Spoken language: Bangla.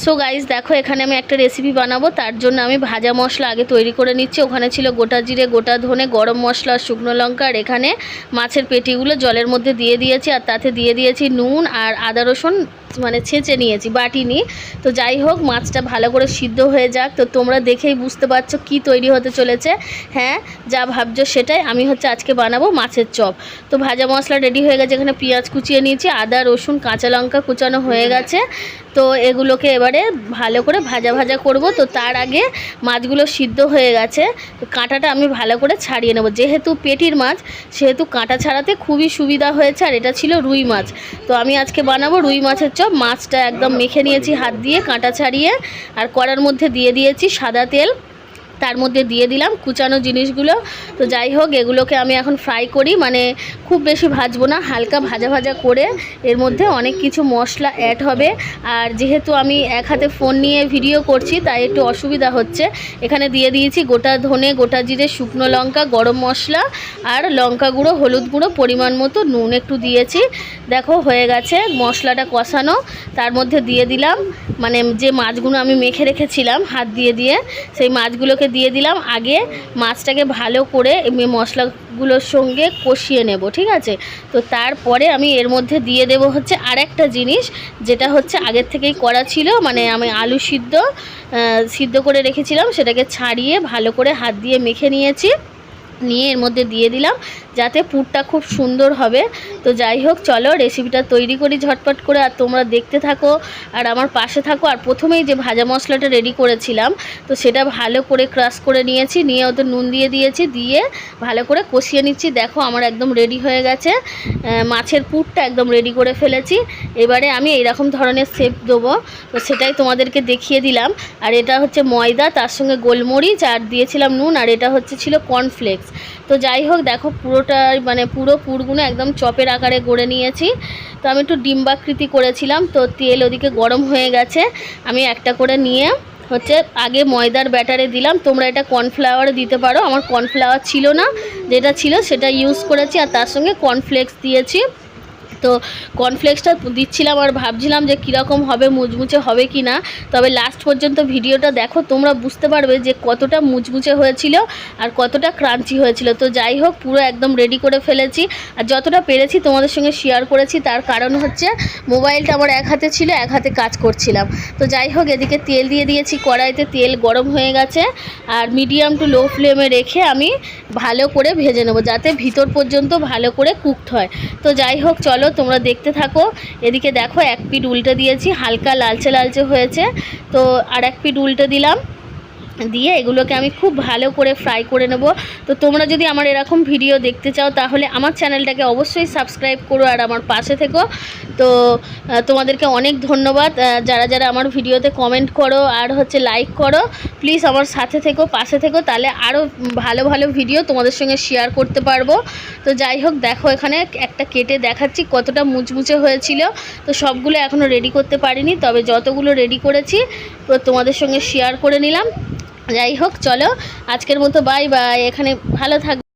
সো গাইস দেখো এখানে আমি একটা রেসিপি বানাবো, তার জন্য আমি ভাজা মশলা আগে তৈরি করে নিচ্ছি। ওখানে ছিল গোটা জিরে, গোটা ধনে, গরম মশলা, শুকনো লঙ্কা, আর এখানে মাছের পেটিগুলো জলের মধ্যে দিয়ে দিয়েছি, আর তাতে দিয়ে দিয়েছি নুন আর আদা রসুন মানে ছেঁচে নিয়েছি, বাটিনি। তো যাই হোক, মাছটা ভালো করে সিদ্ধ হয়ে যাক। তো তোমরা দেখেই বুঝতে পারছো কি তৈরি হতে চলেছে। হ্যাঁ, যা ভাবছো সেটাই। আমি আজকে বানাবো মাছের চপ। তো ভাজা মশলা রেডি হয়ে গেছে, এখানে পেঁয়াজ কুচিয়ে নিয়েছি, আদা রসুন কাঁচা লঙ্কা কুচানো হয়ে গেছে। তো এগুলোকে এবারে ভালো করে ভাজা ভাজা করব। তো তার আগে মাছগুলো সিদ্ধ হয়ে গেছে, কাঁটাটা আমি ভালো করে ছাড়িয়ে নেব। যেহেতু পেটির মাছ সেহেতু কাঁটা ছাড়াতে খুবই সুবিধা হয়েছে। আর এটা ছিল রুই মাছ, তো আমি আজকে বানাবো রুই মাছের চপ। মাছটা একদম মেখে নিয়েছি হাত দিয়ে কাঁটা ছাড়িয়ে, আর কড়ার মধ্যে দিয়ে দিয়েছি সাদা তেল, তার মধ্যে দিয়ে দিলাম কুচানো জিনিসগুলো। তো যাই হোক, এগুলোকে আমি এখন ফ্রাই করি, মানে খুব বেশি ভাজবো না, হালকা ভাজা ভাজা করে। এর মধ্যে অনেক কিছু মশলা অ্যাড হবে, আর যেহেতু আমি এক হাতে ফোন নিয়ে ভিডিও করছি তাই একটু অসুবিধা হচ্ছে। এখানে দিয়ে দিয়েছি গোটা ধনে, গোটা জিরে, শুকনো লঙ্কা, গরম মশলা আর লঙ্কা গুঁড়ো, হলুদ গুঁড়ো, পরিমাণ মতো নুন একটু দিয়েছি। দেখো হয়ে গেছে মশলাটা কষানো। তার মধ্যে দিয়ে দিলাম মানে যে মাছগুলো আমি মেখে রেখেছিলাম হাত দিয়ে দিয়ে, সেই মাছগুলোকে দিয়ে দিলাম। আগে মাছটাকে ভালো করে মশলাগুলোর সঙ্গে কষিয়ে নেব, ঠিক আছে। তো তারপরে আমি এর মধ্যে দিয়ে দেব আর একটা জিনিস, যেটা আগের থেকেই করা ছিল, মানে আমি আলু সিদ্ধ করে রেখেছিলাম, সেটাকে ছাড়িয়ে ভালো করে হাত দিয়ে মেখে নিয়েছি, নিয়ে এর মধ্যে দিয়ে দিলাম, যাতে পুরটা খুব সুন্দর হবে। তো যাই হোক, চলো রেসিপিটা তৈরি করি ঝটপট করে, আর তোমরা দেখতে থাকো আর আমার পাশে থাকো। আর প্রথমেই যে ভাজা মশলাটা রেডি করেছিলাম, তো সেটা ভালো করে ক্রাশ করে নিয়েছি, নিয়ে ওতে নুন দিয়ে দিয়েছি, দিয়ে ভালো করে কষিয়ে নিচ্ছি। দেখো আমার একদম রেডি হয়ে গেছে, মাছের পুরটা একদম রেডি করে ফেলেছি। এবারে আমি এইরকম ধরনের শেপ দেবো, তো সেটাই তোমাদেরকে দেখিয়ে দিলাম। আর এটা ময়দা, তার সঙ্গে গোলমরিচ আর দিয়েছিলাম নুন, আর এটা ছিল কর্নফ্লেক্স। তো যাই হোক, দেখো পুরোটা মানে পুরো পুরগুলো একদম চপের আকারে গড়ে নিয়েছি। তো আমি একটু ডিম্বাকৃতি করেছিলাম। তো তেল ওদিকে গরম হয়ে গেছে, আমি একটা করে নিয়ে আগে ময়দার ব্যাটারে দিলাম। তোমরা এটা কর্নফ্লাওয়ারে দিতে পারো, আমার কর্নফ্লাওয়ার ছিল না, যেটা ছিল সেটা ইউজ করেছি, আর তার সঙ্গে কর্নফ্লেক্স দিয়েছি। তো কর্নফ্লেক্সটা দিচ্ছিলাম আর ভাবছিলাম যে কীরকম হবে, মুচমুচে হবে কি না। তবে লাস্ট পর্যন্ত ভিডিওটা দেখো, তোমরা বুঝতে পারবে যে কতটা মুচমুচে হয়েছিল আর কতটা ক্রাঞ্চি হয়েছিল। তো যাই হোক, পুরো একদম রেডি করে ফেলেছি, আর যতটা পেরেছি তোমাদের সঙ্গে শেয়ার করেছি। তার কারণ মোবাইলটা আমার এক হাতে ছিল, এক হাতে কাজ করছিলাম। তো যাই হোক, এদিকে তেল দিয়ে দিয়েছি কড়াইতে, তেল গরম হয়ে গেছে, আর মিডিয়াম টু লো ফ্লেমে রেখে আমি ভালো করে ভেজে নেবো, যাতে ভিতর পর্যন্ত ভালো করে কুকড হয়। তো যাই হোক, চলো তোমরা দেখতে থাকো। এদিকে দেখো এক পিঠ উল্টে দিয়েছি, হালকা লালচে লালচে হয়েছে। তো আর এক পিঠ উল্টে দিলাম, দিয়ে এগুলোকে আমি খুব ভালো করে ফ্রাই করে নেব। তো তোমরা যদি আমার এরকম ভিডিও দেখতে চাও, তাহলে আমার চ্যানেলটাকে অবশ্যই সাবস্ক্রাইব করো আর আমার পাশে থেকো। তো তোমাদেরকে অনেক ধন্যবাদ, যারা যারা আমার ভিডিওতে কমেন্ট করো আর লাইক করো। প্লিজ আমার সাথে থেকো, পাশে থেকো, তাহলে আরও ভালো ভালো ভিডিও তোমাদের সঙ্গে শেয়ার করতে পারবো। তো যাই হোক, দেখো এখানে একটা কেটে দেখাচ্ছি কতটা মুচমুচে হয়েছিল। তো সবগুলো এখনও রেডি করতে পারিনি, তবে যতগুলো রেডি করেছি তো তোমাদের সঙ্গে শেয়ার করে নিলাম। যাই হোক, চলো আজকের মতো বাই বাই, এখানে ভালো থাকবে।